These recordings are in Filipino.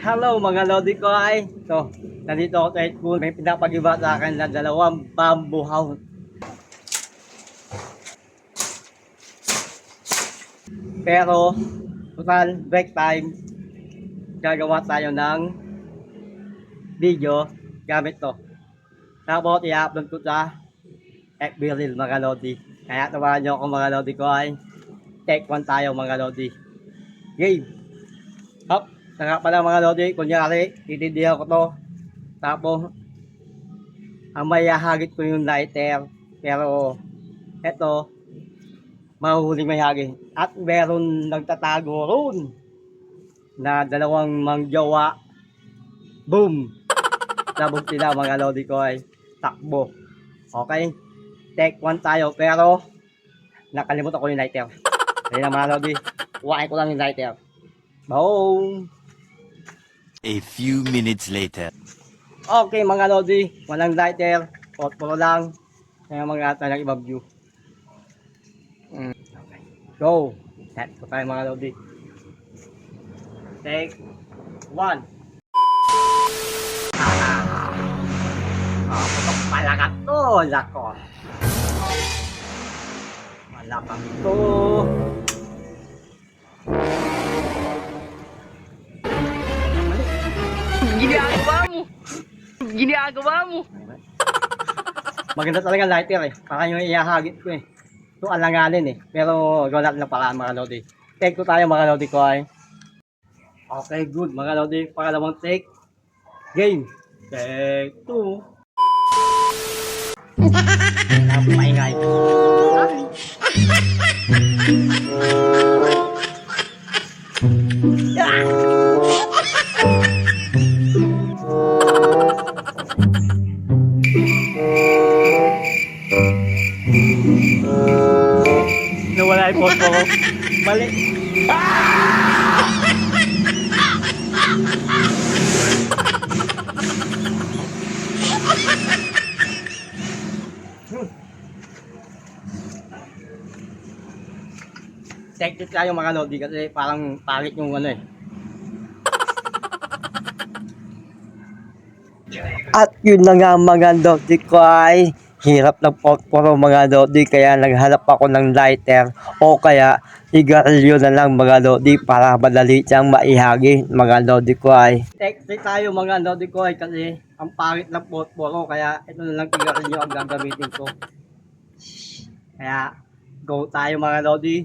Hello mga lodi ko ay. So, nandito ako sa school. May pinapag-iba sa akin na dalawang bamboo house. Pero, total break time, gagawa tayo ng video gamit to. Tapos, i-upload ko sa FB Reel mga lodi. Kaya tawaran nyo ako mga lodi ko ay. Take one tayo mga lodi. Game! Hop! Saka pala mga lodi, kunyari, titindihan ko to. Tapos, ang mayahagit ko yung lighter. Pero, eto, mahuhuling mayahagit. At meron nagtatago ron na dalawang mangjawa. Boom! Labog sila mga lodi ko ay takbo. Okay? Take one tayo. Pero, nakalimutan ko yung lighter. Kaya na mga lodi, kuhain ko lang yung lighter. Boom! A few minutes later. Okay mga lodi, walang lighter, puro lang. Kaya mag-ata ng ibang view. Okay. Go! Set ko tayo mga lodi. Take one. Putok palakat to, lako. Malakang to. Ginagawa mo. Maganda talaga lighter eh. Para yung iahagit ko eh. Ito alanganin eh. Pero wala na paraan mga lodi. Take ko tayo mga lodi ko ay. Okay, good mga lodi. Pangalawang take. Game. Take two. Maingay. Nawala yung post ko. Mali. Check this tayo mga lodi kasi parang pangit yung ano eh. At yun na nga mga lodi ko ay hirap ng puro mga lodi kaya naghanap ako ng lighter o kaya sigarilyo na lang mga lodi para madali siyang maihagi mga lodi ko ay. Check tayo mga lodi ko ay kasi ang pangit ng puro kaya ito na lang sigarilyo ang gagamitin ko. Kaya go tayo mga lodi.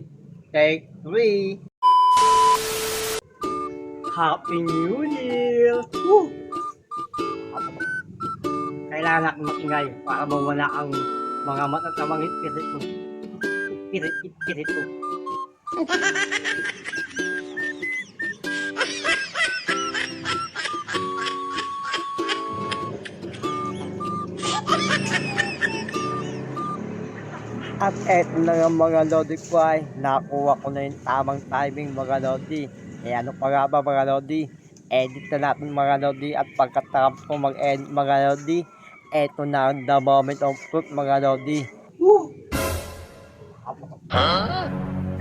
Take 3. Happy New Year! Woo! Kailangan natin makingay para mawala ang mga matatamang ipirit mo. Ipirit mo. At eto na nga mga lodi ko ay nakuha ko na yung tamang timing mga lodi. Eh ano pa nga ba mga lodi? Edit na natin mga lodi at pagkatapos ko mag-edit mga lodi, eto na the moment of truth mga lodi. Woo!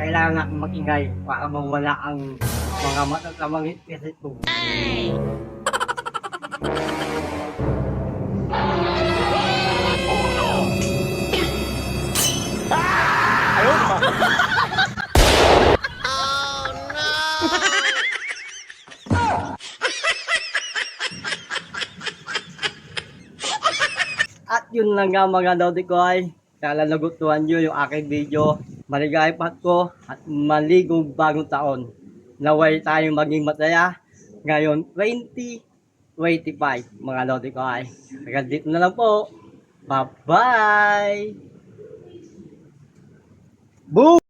Kailangan natin mag-ingay para mawala ang mga matatamang ipirit mo. At yun lang nga mga lodi ko ay kala nagustuhan nyo yung aking video. Maligayang Pasko at maligong bagong taon. Naway tayong maging masaya ngayon 2025 mga lodi ko ay. Hanggang dito na lang po. Bye bye! Boom!